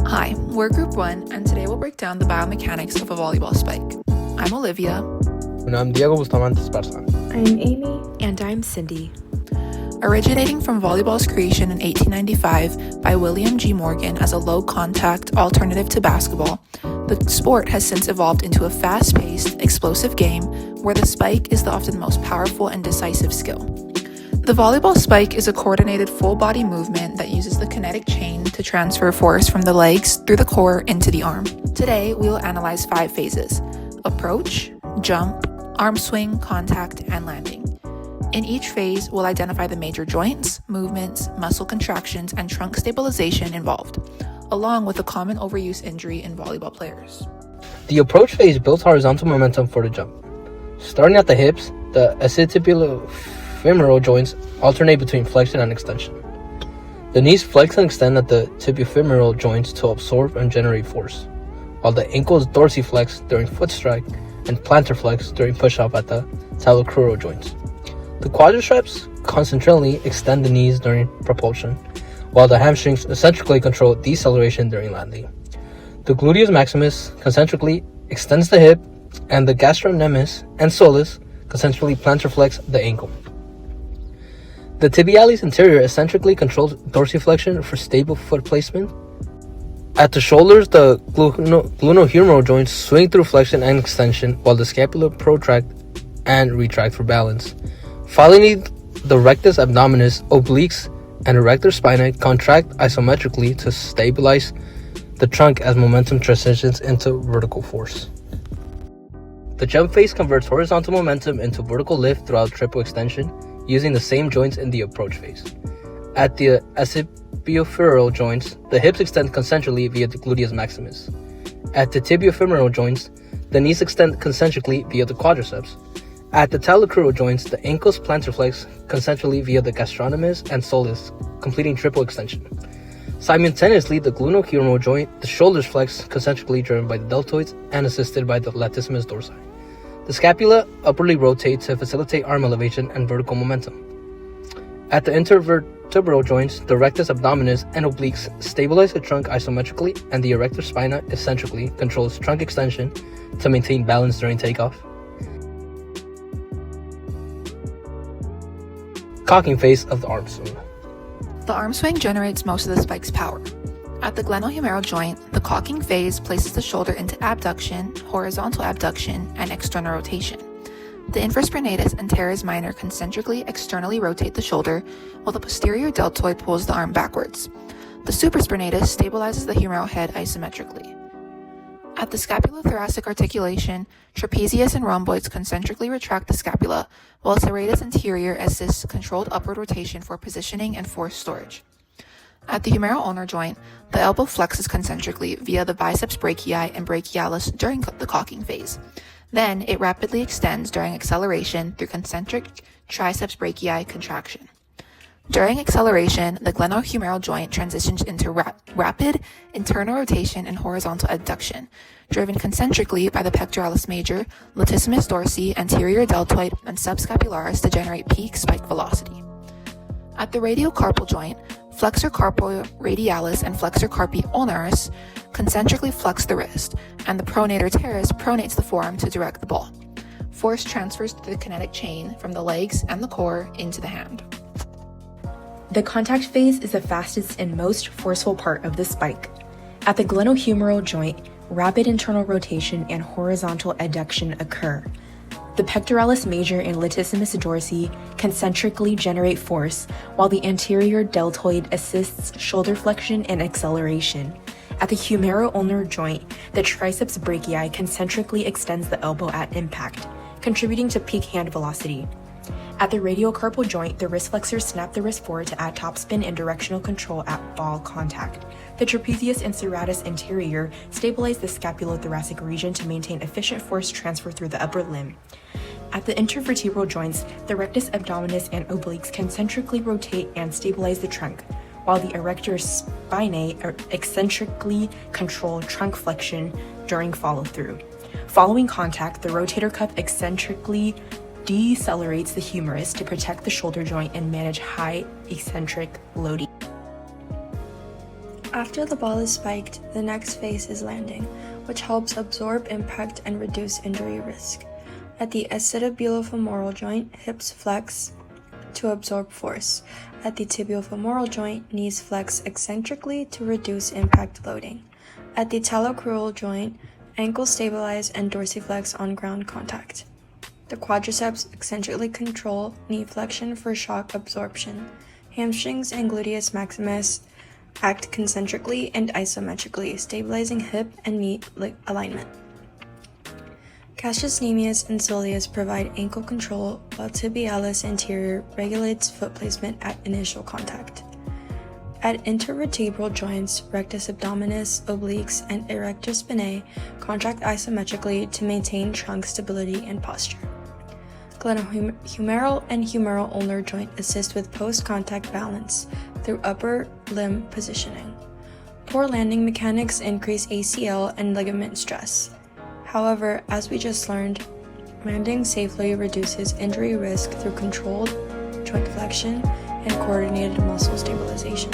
Hi, we're Group 1, and today we'll break down the biomechanics of a volleyball spike. I'm Olivia. And I'm Diego Bustamante Esparza. I'm Amy. And I'm Cindy. Originating from volleyball's creation in 1895 by William G. Morgan as a low-contact alternative to basketball, the sport has since evolved into a fast-paced, explosive game where the spike is the often most powerful and decisive skill. The volleyball spike is a coordinated full-body movement that uses the kinetic chain to transfer force from the legs through the core into the arm. Today, we will analyze 5 phases: approach, jump, arm swing, contact, and landing. In each phase, we'll identify the major joints, movements, muscle contractions, and trunk stabilization involved, along with a common overuse injury in volleyball players. The approach phase builds horizontal momentum for the jump. Starting at the hips, the acetibulofemoral joints alternate between flexion and extension. The knees flex and extend at the tibiofemoral joints to absorb and generate force, while the ankles dorsiflex during foot strike and plantar flex during push-up at the talocrural joints. The quadriceps concentrically extend the knees during propulsion, while the hamstrings eccentrically control deceleration during landing. The gluteus maximus concentrically extends the hip, and the gastrocnemius and soleus concentrically plantar flex the ankle. The tibialis anterior eccentrically controls dorsiflexion for stable foot placement. At the shoulders, the gluteohumeral joints swing through flexion and extension, while the scapula protract and retract for balance. Finally, the rectus abdominis, obliques, and erector spinae contract isometrically to stabilize the trunk as momentum transitions into vertical force. The jump phase converts horizontal momentum into vertical lift throughout triple extension, using the same joints in the approach phase. At the acetibulofemoral joints, the hips extend concentrically via the gluteus maximus. At the tibiofemoral joints, the knees extend concentrically via the quadriceps. At the talocrural joints, the ankles plantar flex concentrically via the gastrocnemius and soleus, completing triple extension. Simultaneously, the gluteohumeral joint, the shoulders flex concentrically driven by the deltoids and assisted by the latissimus dorsi. The scapula upwardly rotates to facilitate arm elevation and vertical momentum. At the intervertebral joints, the rectus abdominis and obliques stabilize the trunk isometrically, and the erector spina eccentrically controls trunk extension to maintain balance during takeoff. Cocking phase of the arm swing. The arm swing generates most of the spike's power. At the glenohumeral joint, the cocking phase places the shoulder into abduction, horizontal abduction, and external rotation. The infraspinatus and teres minor concentrically externally rotate the shoulder, while the posterior deltoid pulls the arm backwards. The supraspinatus stabilizes the humeral head isometrically. At the scapulothoracic articulation, trapezius and rhomboids concentrically retract the scapula, while serratus anterior assists controlled upward rotation for positioning and force storage. At the humeral ulnar joint, the elbow flexes concentrically via the biceps brachii and brachialis during the cocking phase. Then, it rapidly extends during acceleration through concentric triceps brachii contraction. During acceleration, the glenohumeral joint transitions into rapid internal rotation and horizontal adduction, driven concentrically by the pectoralis major, latissimus dorsi, anterior deltoid, and subscapularis to generate peak spike velocity. At the radiocarpal joint, flexor carpi radialis and flexor carpi ulnaris concentrically flex the wrist, and the pronator teres pronates the forearm to direct the ball. Force transfers through the kinetic chain from the legs and the core into the hand. The contact phase is the fastest and most forceful part of the spike. At the glenohumeral joint, rapid internal rotation and horizontal adduction occur. The pectoralis major and latissimus dorsi concentrically generate force, while the anterior deltoid assists shoulder flexion and acceleration. At the humero-ulnar joint, the triceps brachii concentrically extends the elbow at impact, contributing to peak hand velocity. At the radiocarpal joint, the wrist flexors snap the wrist forward to add topspin and directional control at ball contact. The trapezius and serratus anterior stabilize the scapulothoracic region to maintain efficient force transfer through the upper limb. At the intervertebral joints, the rectus abdominis and obliques concentrically rotate and stabilize the trunk, while the erector spinae eccentrically control trunk flexion during follow-through. Following contact, the rotator cuff eccentrically decelerates the humerus to protect the shoulder joint and manage high eccentric loading. After the ball is spiked, the next phase is landing, which helps absorb impact and reduce injury risk. At the acetobulofemoral joint, hips flex to absorb force. At the tibiofemoral joint, knees flex eccentrically to reduce impact loading. At the talocrural joint, ankles stabilize and dorsiflex on ground contact. The quadriceps eccentrically control knee flexion for shock absorption. Hamstrings and gluteus maximus act concentrically and isometrically, stabilizing hip and knee alignment. Gastrocnemius and soleus provide ankle control, while tibialis anterior regulates foot placement at initial contact. At intervertebral joints, rectus abdominis, obliques, and erector spinae contract isometrically to maintain trunk stability and posture. Glenohumeral and humeral ulnar joint assist with post-contact balance through upper limb positioning. Poor landing mechanics increase ACL and ligament stress. However, as we just learned, landing safely reduces injury risk through controlled joint flexion and coordinated muscle stabilization.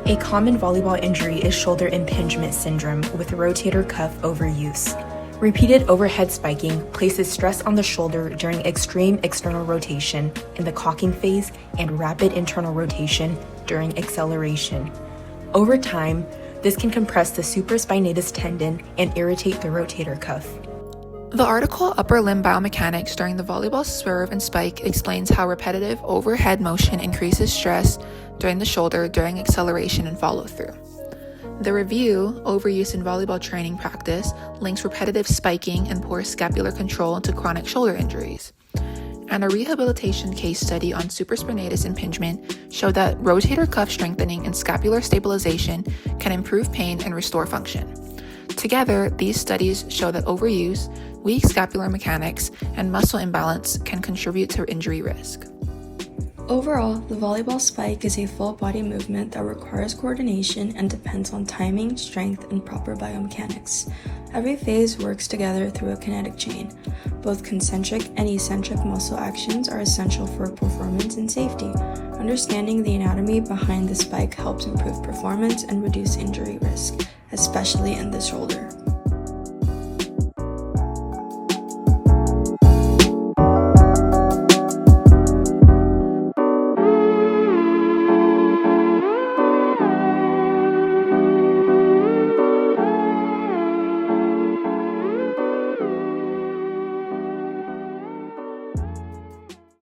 A common volleyball injury is shoulder impingement syndrome with rotator cuff overuse. Repeated overhead spiking places stress on the shoulder during extreme external rotation in the cocking phase and rapid internal rotation during acceleration. Over time, this can compress the supraspinatus tendon and irritate the rotator cuff. The article Upper Limb Biomechanics during the volleyball swerve and spike explains how repetitive overhead motion increases stress during the shoulder during acceleration and follow-through. The review, Overuse in Volleyball Training Practice, links repetitive spiking and poor scapular control to chronic shoulder injuries. And a rehabilitation case study on supraspinatus impingement showed that rotator cuff strengthening and scapular stabilization can improve pain and restore function. Together, these studies show that overuse, weak scapular mechanics, and muscle imbalance can contribute to injury risk. Overall, the volleyball spike is a full-body movement that requires coordination and depends on timing, strength, and proper biomechanics. Every phase works together through a kinetic chain. Both concentric and eccentric muscle actions are essential for performance and safety. Understanding the anatomy behind the spike helps improve performance and reduce injury risk, especially in the shoulder.